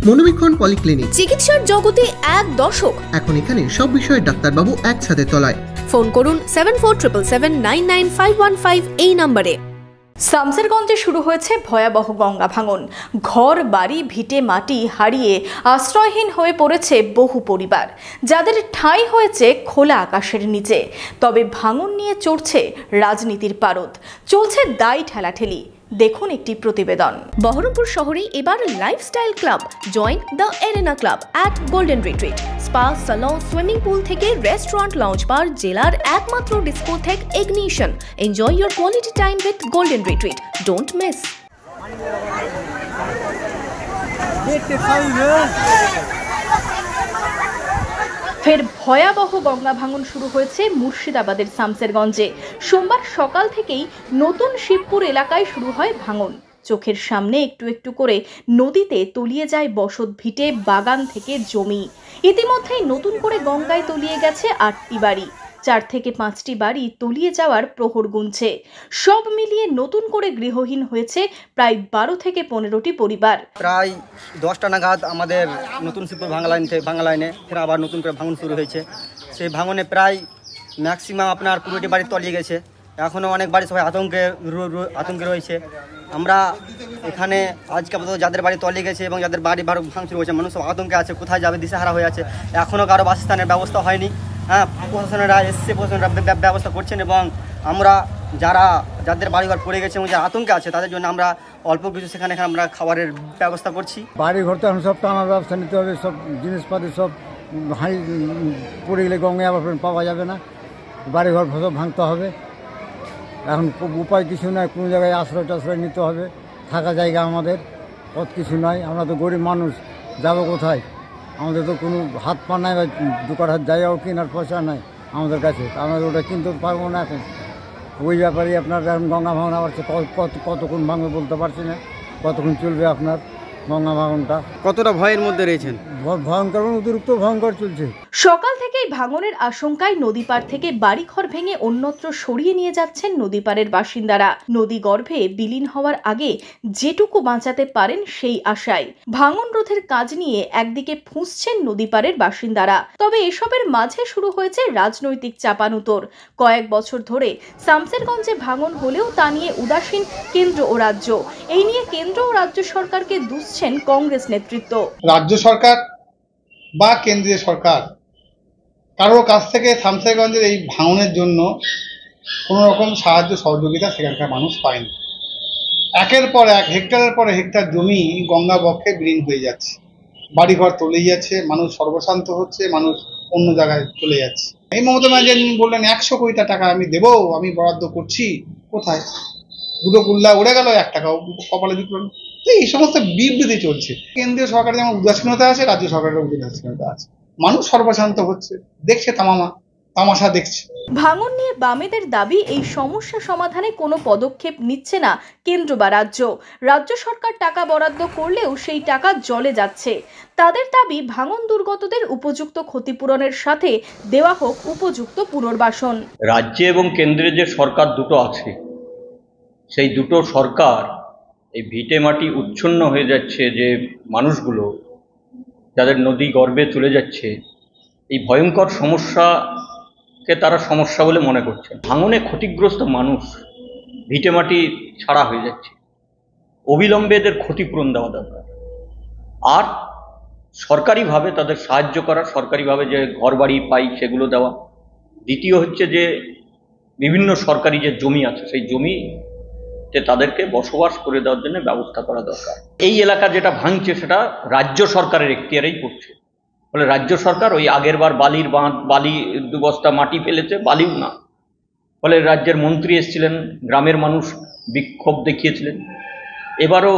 মনোবীক্ষণ polyclinic, চিকিৎসার জগতে এক দশক। এখন এখানে সব বিষয়ে ডাক্তারবাবু একসাথে তলায়। ফোন করুন 7477999515 এই নম্বরে। শামসেরগঞ্জে শুরু হয়েছে ভয়াবহ গঙ্গা ভাঙন। ঘর বাড়ি ভিটে মাটি হারিয়ে আশ্রয়হীন হয়ে পড়েছে বহু পরিবার, যাদের ঠাঁই হয়েছে খোলা আকাশের নিচে। তবে ভাঙন নিয়ে চড়ছে রাজনীতির পারদ, চলছে দায় ঠেলাঠেলি। দেখুন একটি প্রতিবেদন। বহরমপুর শহরে এবার lifestyle club. Join the arena club at golden retreat. Spa, salon, swimming pool থেকে রেস্টুরেন্ট, লাউঞ্জ বার, জেলার একমাত্র discotheque ignition. Enjoy your quality time with Golden Retreat. Don't miss. ফের ভয়াবহ গঙ্গা ভাঙন শুরু হয়েছে মুর্শিদাবাদের শামসেরগঞ্জে। সোমবার সকাল থেকেই নতুন শিবপুর এলাকায় শুরু হয় ভাঙন। চোখের সামনে একটু একটু করে নদীতে তলিয়ে যায় বসত ভিটে, বাগান থেকে জমি। ইতিমধ্যেই নতুন করে গঙ্গায় তলিয়ে গেছে 8টি বাড়ি। 4 থেকে 5টি বাড়ি তলিয়ে যাওয়ার প্রহর গুনছে। সব মিলিয়ে নতুন করে গৃহহীন হয়েছে প্রায় 12 থেকে 15টি পরিবার। প্রায় 10টা নাগাদ আমাদের নতুন শিবপুর ভাঙা লাইনে ফের আবার নতুন করে ভাঙন শুরু হয়েছে। সেই ভাঙনে প্রায় ম্যাক্সিমাম আপনার 20টি বাড়ি তলিয়ে গেছে। এখনও অনেক বাড়ি সবাই আতঙ্কে রয়েছে। আমরা এখানে আজকে আপাতত যাদের বাড়ি তলিয়ে গেছে এবং যাদের বাড়ি ভাঙচুর হয়েছে, মানুষ সব আতঙ্কে আছে, কোথায় যাবে দিশেহারা হয়ে আছে। এখনও কারো বাসস্থানের ব্যবস্থা হয়নি। হ্যাঁ, প্রশাসনেরা এসছে, প্রশাসনরা ব্যবস্থা করছেন এবং আমরা যাদের বাড়িঘর পড়ে গেছে এবং যারা আতঙ্কে আছে তাদের জন্য আমরা অল্প কিছু সেখানে আমরা খাবারের ব্যবস্থা করছি। বাড়িঘর তো এখন সব টানার ব্যবস্থা নিতে হবে, সব জিনিসপাতি সব হাঁড়ি পড়ে গেলে গঙ্গায় আবার পাওয়া যাবে না, বাড়িঘর সব ভাঙতে হবে। এখন উপায় কিছু নয়, কোনো জায়গায় আশ্রয় নিতে হবে, থাকা জায়গা আমাদের পথ কিছু নয়। আমরা তো গরিব মানুষ, যাবো কোথায়? আমাদের তো কোনো হাত পা নাই বা দোকান হাত জায়গাও কেনার পয়সা নাই আমাদের কাছে, আমরা ওটা কিনতে পারবো না। এখন ওই ব্যাপারে আপনার এখন গঙ্গা ভাঙন আবার কতক্ষণ ভাঙবে বলতে পারছি না, কতক্ষণ চলবে আপনার গঙ্গা ভাঙনটা। কতটা ভয়ের মধ্যে রয়েছেন? ভয়ঙ্কর, অতিরিক্ত ভয়ঙ্কর চলছে। সকাল থেকেই ভাঙনের আশঙ্কায় নদী পার থেকে বাড়িঘর ভেঙে অন্যত্র সরিয়ে নিয়ে যাচ্ছেন নদী পাড়ের বাসিন্দারা। নদী গর্ভে বিলীন হওয়ার আগে যেটুকু বাঁচাতে পারেন সেই আশায় ভাঙন রোধের কাজ নিয়ে একদিকে ফুঁসছেন নদী পাড়ের বাসিন্দারা। তবে এসবের মাঝে শুরু হয়েছে রাজনৈতিক চাপানুতোর। কয়েক বছর ধরে শামসেরগঞ্জে ভাঙন হলেও তা নিয়ে উদাসীন কেন্দ্র ও রাজ্য। এই নিয়ে কেন্দ্র ও রাজ্য সরকারকে দুষছেন কংগ্রেস নেতৃত্ব। রাজ্য সরকার বা কেন্দ্রীয় সরকার কারোর কাছ থেকে শামসেরগঞ্জের এই ভাঙনের জন্য কোনো রকম সাহায্য সহযোগিতা সেখানকার মানুষ পায়নি। একের পর এক, হেক্টরের পর হেক্টর জমি গঙ্গা বক্ষে বিলীন হয়ে যাচ্ছে, বাড়িঘর তলিয়ে যাচ্ছে, মানুষ সর্বশান্ত হচ্ছে, মানুষ অন্য জায়গায় চলে যাচ্ছে। এই মমতা ব্যানার্জি বললেন 100 কোটি টাকা আমি দেবো, আমি বরাদ্দ করছি। কোথায়? দুটো গুল্লা উড়ে গেল, 1 টাকাও কপালে জুটল না। এই সমস্ত বিবৃতি চলছে। কেন্দ্রীয় সরকারের যেমন উদাসীনতা আছে, রাজ্য সরকারের উদাসীনতা আছে। মানুষ সর্বশান্ত হচ্ছে, দেখছে তামাশা দেখছে। ভাঙন নিয়ে বামেদের দাবি, এই সমস্যা সমাধানে কোনো পদক্ষেপ নিচ্ছে না কেন্দ্র বা রাজ্য। রাজ্য সরকার টাকা বরাদ্দ করলেও সেই টাকা জলে যাচ্ছে। তাদের দাবি, ভাঙন দুর্গতদের উপযুক্ত ক্ষতিপূরণের সাথে দেওয়া হোক উপযুক্ত পুনর্বাসন। রাজ্যে এবং কেন্দ্রে যে সরকার দুটো আছে, সেই দুটো সরকার এই ভিটে মাটি উচ্ছন্ন হয়ে যাচ্ছে, যে মানুষগুলো যাদের নদী গর্ভে চলে যাচ্ছে, এই ভয়ঙ্কর সমস্যাকে তারা সমস্যা বলে মনে করছে। ভাঙনে ক্ষতিগ্রস্ত মানুষ ভিটে মাটি ছাড়া হয়ে যাচ্ছে, অবিলম্বে এদের ক্ষতিপূরণ দেওয়া দরকার। আর সরকারিভাবে তাদের সাহায্য করা, সরকারিভাবে যে ঘর বাড়ি পাই সেগুলো দেওয়া। দ্বিতীয় হচ্ছে যে বিভিন্ন সরকারি যে জমি আছে, সেই জমিতে তাদেরকে বসবাস করে দেওয়ার জন্য ব্যবস্থা করা দরকার। এই এলাকা যেটা ভাঙছে সেটা রাজ্য সরকারের এখতিয়ারেই পড়ছে। ফলে রাজ্য সরকার ওই আগের বার বালি 2 বস্তা মাটি ফেলেছে, বালিও না। ফলে রাজ্যের মন্ত্রী এসেছিলেন, গ্রামের মানুষ বিক্ষোভ দেখিয়েছিলেন। এবারও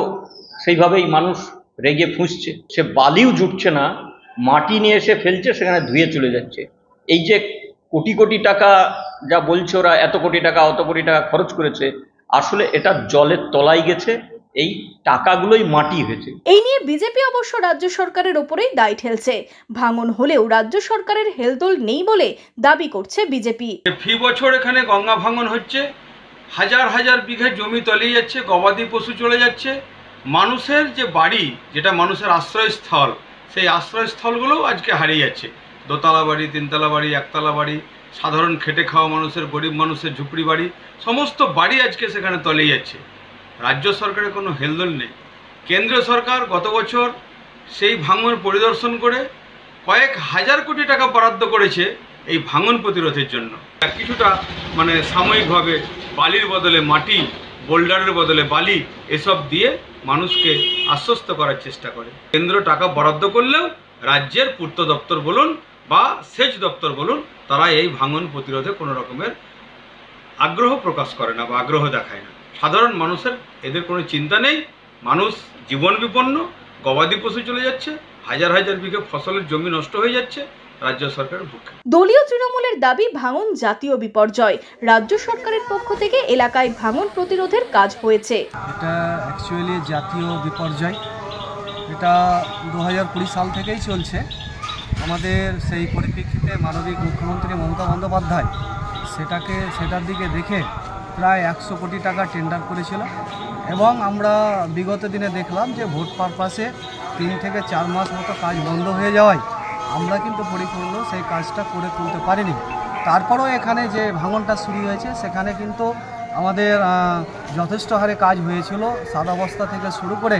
সেইভাবেই মানুষ রেগে ফুঁসছে, সে বালিও জুটছে না, মাটি নিয়ে এসে ফেলছে, সেখানে ধুয়ে চলে যাচ্ছে। এই যে কোটি কোটি টাকা যা বলছে ওরা, এত কোটি টাকা অত কোটি টাকা খরচ করেছে, আসলে এটা জলের তলায় গেছে, এই টাকাগুলোই মাটি হয়েছে। এই নিয়ে বিজেপি অবশ্য রাজ্য সরকারের ওপরেই দায় ঠেলছে। ভাঙন হলেও রাজ্য সরকারের হেলদোল নেই বলে দাবি করছে বিজেপি। ফি বছর এখানে গঙ্গা ভাঙন হচ্ছে, হাজার হাজার বিঘে জমি তলিয়ে যাচ্ছে, গবাদি পশু চলে যাচ্ছে, মানুষের যে বাড়ি, যেটা মানুষের আশ্রয়স্থল, সেই আশ্রয়স্থলগুলোও আজকে হারিয়ে যাচ্ছে। দোতলা বাড়ি, তিনতলা বাড়ি, একতলা বাড়ি, সাধারণ খেটে খাওয়া মানুষের, গরিব মানুষের ঝুপড়ি বাড়ি, সমস্ত বাড়ি আজকে সেখানে তলিয়ে যাচ্ছে। রাজ্য সরকারের কোনো হেলদোল নেই। কেন্দ্রীয় সরকার গত বছর সেই ভাঙন পরিদর্শন করে কয়েক হাজার কোটি টাকা বরাদ্দ করেছে এই ভাঙন প্রতিরোধের জন্য। কিছুটা সাময়িকভাবে বালির বদলে মাটি, বোল্ডারের বদলে বালি এসব দিয়ে মানুষকে আশ্বস্ত করার চেষ্টা করে। কেন্দ্র টাকা বরাদ্দ করলেও রাজ্যের পূর্ত দপ্তর বলুন বা সেচ দপ্তর বলুন, তারা এই ভাঙন প্রতিরোধে কোনো রকমের আগ্রহ প্রকাশ করে না বা আগ্রহ দেখায় না। সাধারণ মানুষের এদের কোনো চিন্তা নেই। মানুষ জীবন বিপন্ন, গবাদি পশু চলে যাচ্ছে, হাজার হাজার বিঘে ফসলের জমি নষ্ট হয়ে যাচ্ছে রাজ্য সরকারের পক্ষে। দলীয় তৃণমূলের দাবি ভাঙন জাতীয় বিপর্যয়। রাজ্য সরকারের পক্ষ থেকে এলাকায় ভাঙন প্রতিরোধের কাজ হয়েছে। এটা অ্যাকচুয়ালি জাতীয় বিপর্যয়। এটা 2020 সাল থেকেই চলছে। আমাদের সেই পরিপ্রেক্ষিতে মাননীয় মুখ্যমন্ত্রী মমতা বন্দ্যোপাধ্যায় সেটার দিকে দেখে প্রায় 100 কোটি টাকা টেন্ডার করেছিল এবং আমরা বিগত দিনে দেখলাম যে ভোট পারপাসে 3 থেকে 4 মাস মতো কাজ বন্ধ হয়ে যাওয়ায় আমরা কিন্তু পরিপূর্ণ সেই কাজটা করে তুলতে পারিনি। তারপরেও এখানে যে ভাঙনটা শুরু হয়েছে সেখানে কিন্তু আমাদের যথেষ্ট হারে কাজ হয়েছিল। সাদা বস্তা থেকে শুরু করে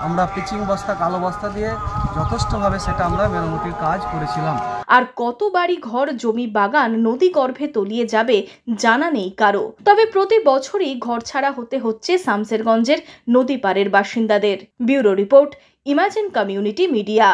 আমরা পিচিং বস্তা, কালো বস্তা দিয়ে যথেষ্টভাবে সেটা আমরা মেরামতির কাজ করেছিলাম। আর কত বাড়ি, ঘর, জমি, বাগান নদী গর্ভে তলিয়ে যাবে জানা নেই কারো। তবে প্রতি বছরই ঘরছাড়া হতে হচ্ছে শামসেরগঞ্জের নদী পাড়ের বাসিন্দাদের। Bureau report, imagine community media.